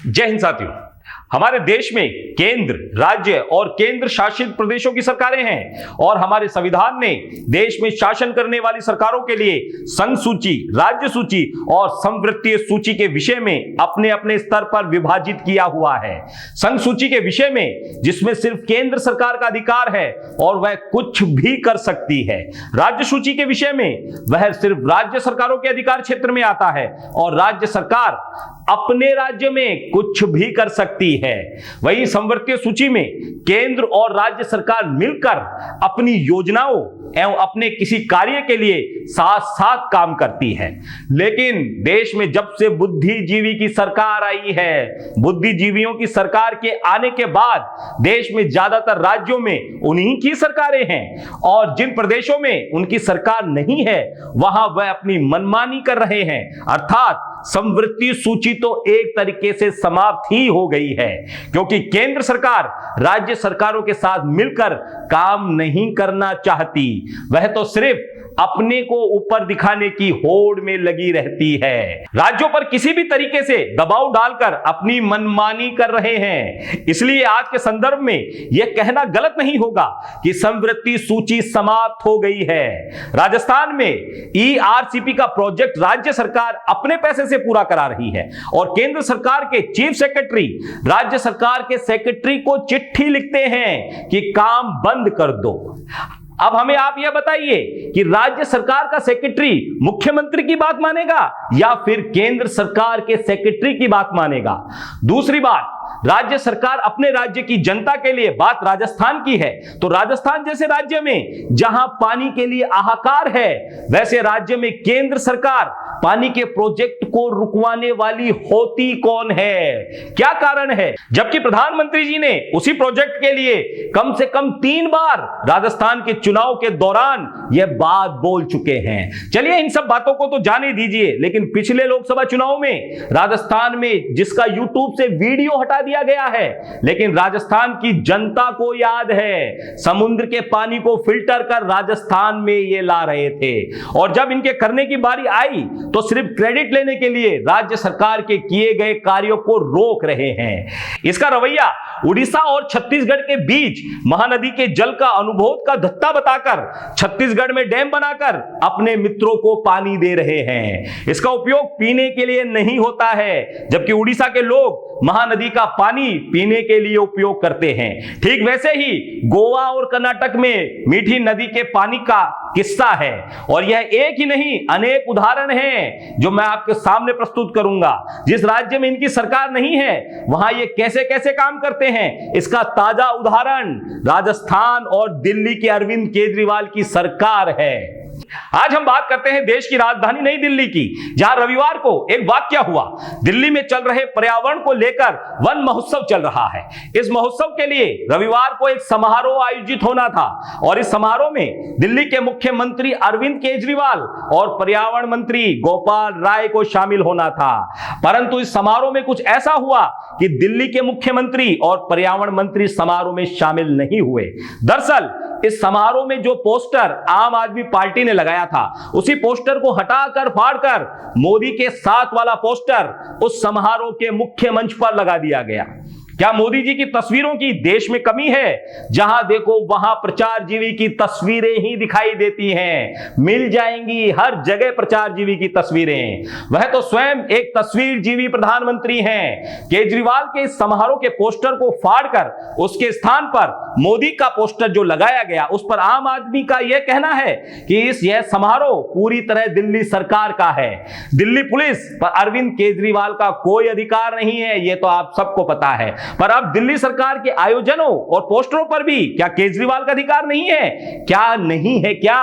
जय हिंद साथियों। हमारे देश में केंद्र, राज्य और केंद्र शासित प्रदेशों की सरकारें हैं और हमारे संविधान ने देश में शासन करने वाली सरकारों के लिए संघ सूची, राज्य सूची और संवृत्तीय सूची के विषय में अपने अपने स्तर पर विभाजित किया हुआ है। संघ सूची के विषय में जिसमें सिर्फ केंद्र सरकार का अधिकार है और वह कुछ भी कर सकती है। राज्य सूची के विषय में वह सिर्फ राज्य सरकारों के अधिकार क्षेत्र में आता है और राज्य सरकार अपने राज्य में कुछ भी कर सकती है। वही संवृत्तीय सूची में केंद्र और राज्य सरकार मिलकर अपनी योजनाओं एवं अपने किसी कार्य के लिए साथ साथ काम करती है। लेकिन देश में जब से बुद्धिजीवी की सरकार आई है, बुद्धिजीवियों की सरकार के आने के बाद देश में ज्यादातर राज्यों में उन्हीं की सरकारें हैं और जिन प्रदेशों में उनकी सरकार नहीं है वहां वह अपनी मनमानी कर रहे हैं। अर्थात संवृत्तीय सूची तो एक तरीके से समाप्त ही हो गई है, क्योंकि केंद्र सरकार राज्य सरकारों के साथ मिलकर काम नहीं करना चाहती। वह तो सिर्फ अपने को ऊपर दिखाने की होड़ में लगी रहती है। राज्यों पर किसी भी तरीके से दबाव डालकर अपनी मनमानी कर रहे हैं। इसलिए आज के संदर्भ में यह कहना गलत नहीं होगा कि संवृत्तीय सूची समाप्त हो गई है। राजस्थान में ईआरसीपी का प्रोजेक्ट राज्य सरकार अपने पैसे से पूरा करा रही है और केंद्र सरकार के चीफ सेक्रेटरी राज्य सरकार के सेक्रेटरी को चिट्ठी लिखते हैं कि काम बंद कर दो। अब हमें आप यह बताइए कि राज्य सरकार का सेक्रेटरी मुख्यमंत्री की बात मानेगा या फिर केंद्र सरकार के सेक्रेटरी की बात मानेगा। दूसरी बात, राज्य सरकार अपने राज्य की जनता के लिए, बात राजस्थान की है तो राजस्थान जैसे राज्य में जहां पानी के लिए हाहाकार है, वैसे राज्य में केंद्र सरकार पानी के प्रोजेक्ट को रुकवाने वाली होती कौन है? क्या कारण है? जबकि प्रधानमंत्री जी ने उसी प्रोजेक्ट के लिए कम से कम 3 बार राजस्थान के चुनाव के दौरान यह बात बोल चुके हैं। चलिए इन सब बातों को तो जाने दीजिए, लेकिन पिछले लोकसभा चुनाव में राजस्थान में जिसका यूट्यूब से वीडियो हटा दिया गया है, लेकिन राजस्थान की जनता को याद है समुद्र के पानी को फिल्टर कर राजस्थान में ये ला रहे थे और जब इनके करने की बारी आई तो सिर्फ क्रेडिट लेने के लिए राज्य सरकार के किए गए कार्यों को रोक रहे हैं। इसका रवैया उड़ीसा और छत्तीसगढ़ के बीच महानदी के जल का अनुबोध का धत्ता बताकर छत्तीसगढ़ में डैम बनाकर अपने मित्रों को पानी दे रहे हैं। इसका उपयोग पीने के लिए नहीं होता है, जबकि उड़ीसा के लोग महानदी का पानी पीने के लिए उपयोग करते हैं। ठीक वैसे ही गोवा और कर्नाटक में मीठी नदी के पानी का किस्सा है और यह एक ही नहीं अनेक उदाहरण हैं जो मैं आपके सामने प्रस्तुत करूंगा। जिस राज्य में इनकी सरकार नहीं है वहां ये कैसे कैसे काम करते हैं, इसका ताजा उदाहरण राजस्थान और दिल्ली के अरविंद केजरीवाल की सरकार है। आज हम बात करते हैं देश की राजधानी नई दिल्ली की, जहां रविवार को एक वाकया हुआ। दिल्ली में चल रहे पर्यावरण को लेकर वन महोत्सव चल रहा है। इस महोत्सव के लिए रविवार को एक समारोह आयोजित होना था और इस समारोह में दिल्ली के मुख्यमंत्री अरविंद केजरीवाल और पर्यावरण मंत्री गोपाल राय को शामिल होना था। परंतु इस समारोह में कुछ ऐसा हुआ कि दिल्ली के मुख्यमंत्री और पर्यावरण मंत्री समारोह में शामिल नहीं हुए। दरअसल इस समारोह में जो पोस्टर आम आदमी पार्टी ने लगाया था, उसी पोस्टर को हटाकर फाड़कर मोदी के साथ वाला पोस्टर उस समारोह के मुख्य मंच पर लगा दिया गया। क्या मोदी जी की तस्वीरों की देश में कमी है? जहां देखो वहां प्रचार जीवी की तस्वीरें ही दिखाई देती हैं। मिल जाएंगी हर जगह प्रचार जीवी की तस्वीरें। वह तो स्वयं एक तस्वीर जीवी प्रधानमंत्री हैं। केजरीवाल के इस समारोह के पोस्टर को फाड़कर उसके स्थान पर मोदी का पोस्टर जो लगाया गया, उस पर आम आदमी का यह कहना है कि यह समारोह पूरी तरह दिल्ली सरकार का है। दिल्ली पुलिस पर अरविंद केजरीवाल का कोई अधिकार नहीं है, यह तो आप सबको पता है। पर अब दिल्ली सरकार के आयोजनों और पोस्टरों पर भी क्या केजरीवाल का अधिकार नहीं है? क्या नहीं है? क्या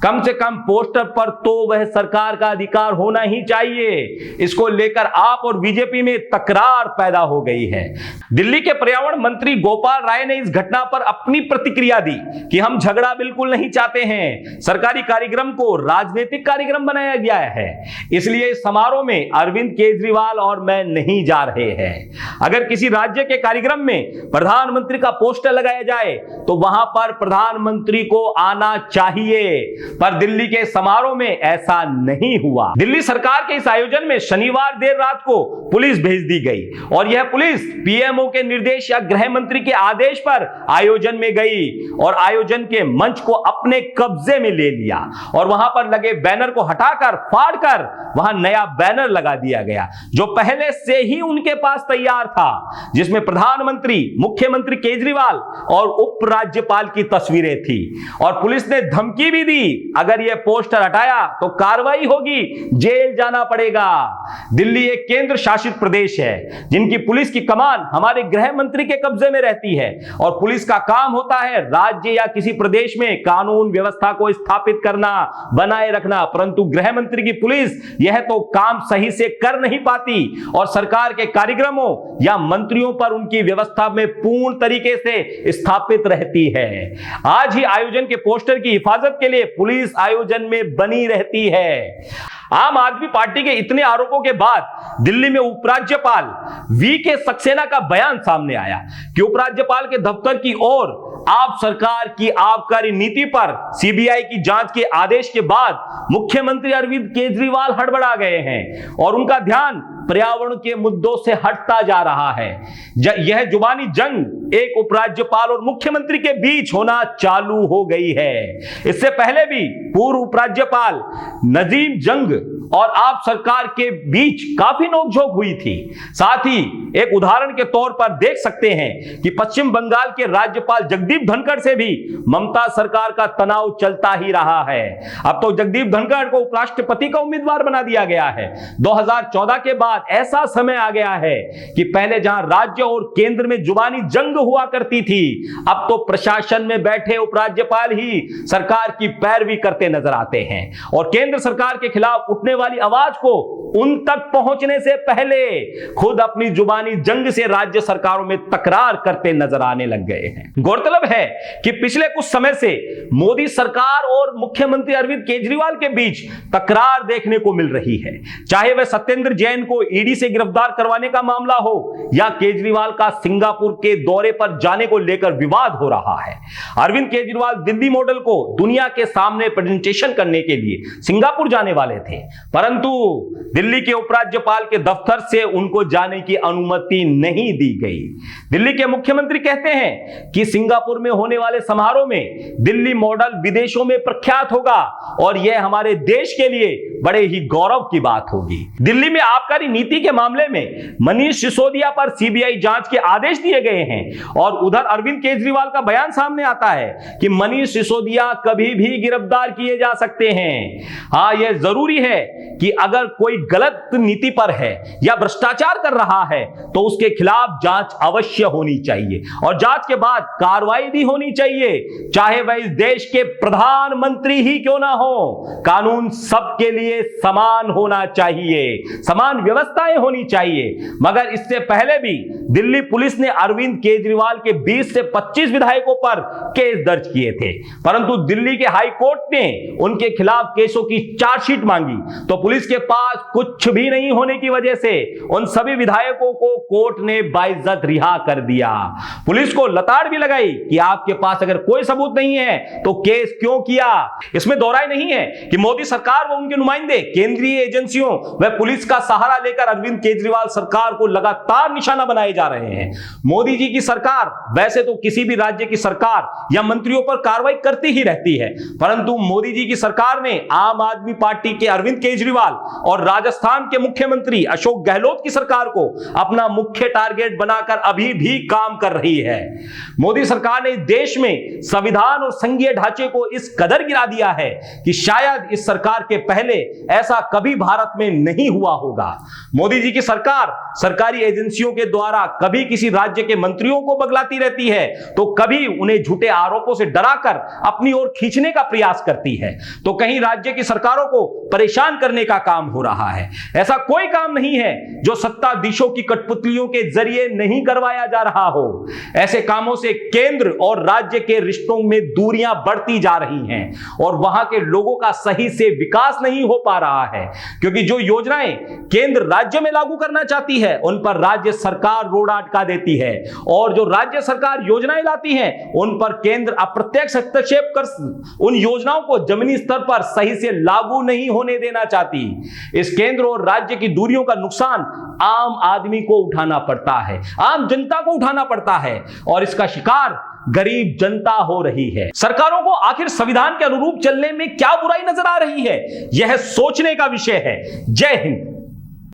कम से कम पोस्टर पर तो वह सरकार का अधिकार होना ही चाहिए। इसको लेकर आप और बीजेपी में तकरार पैदा हो गई है। दिल्ली के पर्यावरण मंत्री गोपाल राय ने इस घटना पर अपनी प्रतिक्रिया दी कि हम झगड़ा बिल्कुल नहीं चाहते हैं। सरकारी कार्यक्रम को राजनीतिक कार्यक्रम बनाया गया है, इसलिए इस समारोह में अरविंद केजरीवाल और मैं नहीं जा रहे हैं। अगर किसी राज्य राज्य के कार्यक्रम में प्रधानमंत्री का पोस्टर लगाया जाए तो वहां पर प्रधानमंत्री को आना चाहिए, पर दिल्ली के समारोह में ऐसा नहीं हुआ। दिल्ली सरकार के इस आयोजन में शनिवार देर रात को पुलिस भेज दी गई और यह पुलिस पीएमओ के निर्देश या गृह मंत्री के आदेश पर आयोजन में गई और आयोजन के मंच को अपने कब्जे में ले लिया और वहां पर लगे बैनर को हटाकर फाड़कर वहां नया बैनर लगा दिया गया जो पहले से ही उनके पास तैयार था, जिसमें प्रधानमंत्री, मुख्यमंत्री केजरीवाल और उपराज्यपाल की तस्वीरें थी और पुलिस ने धमकी भी दी, अगर यह पोस्टर हटाया तो कार्रवाई होगी, जेल जाना पड़ेगा। दिल्ली एक केंद्र शासित प्रदेश है जिनकी पुलिस की कमान हमारे गृह मंत्री के कब्जे में रहती है और पुलिस का काम होता है राज्य या किसी प्रदेश में कानून व्यवस्था को स्थापित करना, बनाए रखना, परंतु गृह मंत्री की पुलिस यह तो काम सही से कर नहीं पाती और सरकार के कार्यक्रमों या मंत्रियों पर उनकी व्यवस्था में पूर्ण तरीके से स्थापित रहती है। आज ही आयोजन के पोस्टर की हिफाजत के लिए पुलिस आयोजन में बनी रहती है। आम आदमी पार्टी के इतने आरोपों के बाद दिल्ली में उपराज्यपाल वी.के. सक्सेना का बयान सामने आया कि उपराज्यपाल के दफ्तर की ओर आप सरकार की आबकारी नीति पर सीबीआई की जांच के आदेश के बाद मुख्यमंत्री अरविंद केजरीवाल हड़बड़ा गए हैं और उनका ध्यान पर्यावरण के मुद्दों से हटता जा रहा है। यह जुबानी जंग एक उपराज्यपाल और मुख्यमंत्री के बीच होना चालू हो गई है। इससे पहले भी पूर्व उपराज्यपाल नजीम जंग और आप सरकार के बीच काफी नोकझोंक हुई थी। साथ ही एक उदाहरण के तौर पर देख सकते हैं कि पश्चिम बंगाल के राज्यपाल जगदीप धनखड़ से भी ममता सरकार का तनाव चलता ही रहा है। अब तो जगदीप धनखड़ को उपराष्ट्रपति का उम्मीदवार बना दिया गया है। 2014 के बाद ऐसा समय आ गया है कि पहले जहां राज्य और केंद्र में जुबानी जंग हुआ करती थी, अब तो प्रशासन में बैठे उपराज्यपाल ही सरकार की पैरवी करते नजर आते हैं और केंद्र सरकार के खिलाफ उठने वाली आवाज को उन तक पहुंचने से पहले खुद अपनी जुबानी जंग से राज्य सरकारों में तकरार करते नजर आने लग गए हैं। गौरतलब है कि पिछले कुछ समय से मोदी सरकार और मुख्यमंत्री अरविंद केजरीवाल के बीच तकरार देखने को मिल रही है, चाहे वह सत्येंद्र जैन को ईडी से गिरफ्तार करवाने का मामला हो या केजरीवाल का सिंगापुर के दौरे पर जाने को लेकर विवाद हो रहा है। अरविंद केजरीवाल दिल्ली मॉडल को दुनिया के सामने प्रेजेंटेशन करने के लिए सिंगापुर जाने वाले थे, परंतु दिल्ली के उपराज्यपाल के दफ्तर से उनको जाने की अनुमति नहीं दी गई। दिल्ली के मुख्यमंत्री कहते हैं कि सिंगापुर में होने वाले समारोह में दिल्ली मॉडल विदेशों में प्रख्यात होगा और यह हमारे देश के लिए बड़े ही गौरव की बात होगी। दिल्ली में आबकारी नीति के मामले में मनीष सिसोदिया पर सीबीआई जांच के आदेश दिए गए हैं और उधर अरविंद केजरीवाल का बयान सामने आता है कि मनीष सिसोदिया कभी भी गिरफ्तार किए जा सकते हैं। हाँ, यह जरूरी है कि अगर कोई गलत नीति पर है या भ्रष्टाचार कर रहा है तो उसके खिलाफ जांच अवश्य होनी चाहिए और जांच के बाद कार्रवाई भी होनी चाहिए, चाहे वह इस देश के प्रधानमंत्री ही क्यों ना हो। कानून सबके लिए समान होना चाहिए, समान व्यवस्थाएं होनी चाहिए। मगर इससे पहले भी दिल्ली पुलिस ने अरविंद केजरीवाल के 20 से 25 विधायकों पर केस दर्ज किए थे, परंतु दिल्ली के हाई कोर्ट ने उनके खिलाफ केसों की चार्जशीट मांगी तो पुलिस के पास कुछ भी नहीं होने की वजह से उन सभी विधायकों को कोर्ट ने बाइज्जत रिहा कर दिया। पुलिस को लताड़ भी लगाई कि आपके पास अगर कोई सबूत नहीं है तो केस क्यों किया। इसमें दोहराई नहीं है कि मोदी सरकार व उनके नुमाइंदे केंद्रीय एजेंसियों व पुलिस का सहारा लेकर अरविंद केजरीवाल सरकार को लगातार निशाना बनाए जा रहे हैं। मोदी जी की सरकार वैसे तो किसी भी राज्य की सरकार या मंत्रियों पर कार्रवाई करती ही रहती है, परंतु मोदी जी की सरकार ने आम आदमी पार्टी के अरविंद केजरीवाल और राजस्थान के मुख्यमंत्री अशोक गहलोत की सरकार को अपना मुख्य टारगेट बनाकर अभी भी काम कर रही है। मोदी सरकार ने देश में संविधान और संघीय ढांचे को इस कदर गिरा दिया है कि शायद इस सरकार के पहले ऐसा कभी भारत में नहीं हुआ होगा। मोदी जी की सरकार सरकारी एजेंसियों के द्वारा कभी किसी राज्य के मंत्रियों को बगलाती रहती है तो कभी उन्हें झूठे आरोपों से डराकर अपनी ओर खींचने का प्रयास करती है, तो कहीं राज्य की सरकारों को परेशान करने का काम हो रहा है। है। ऐसा कोई काम नहीं है जो सत्ताधीशों की कठपुतलियों के जरिए नहीं करवाया जा रहा हो। ऐसे कामों से केंद्र और राज्य के रिश्तों में दूरियां बढ़ती जा रही हैं और वहां के लोगों का सही से विकास नहीं हो पा रहा है, क्योंकि जो योजनाएं केंद्र राज्य में लागू करना चाहती है उन पर राज्य सरकार रोड़ा अटका देती है और जो राज्य सरकार योजनाएं लाती है उन पर केंद्र अप्रत्यक्ष हस्तक्षेप कर उन योजनाओं को जमीनी स्तर पर सही से लागू नहीं होने देना चाहती। इस केंद्र और राज्य की दूरियों का नुकसान आम आदमी को उठाना पड़ता है, आम जनता को उठाना पड़ता है और इसका शिकार गरीब जनता हो रही है। सरकारों को आखिर संविधान के अनुरूप चलने में क्या बुराई नजर आ रही है, यह सोचने का विषय है। जय हिंद।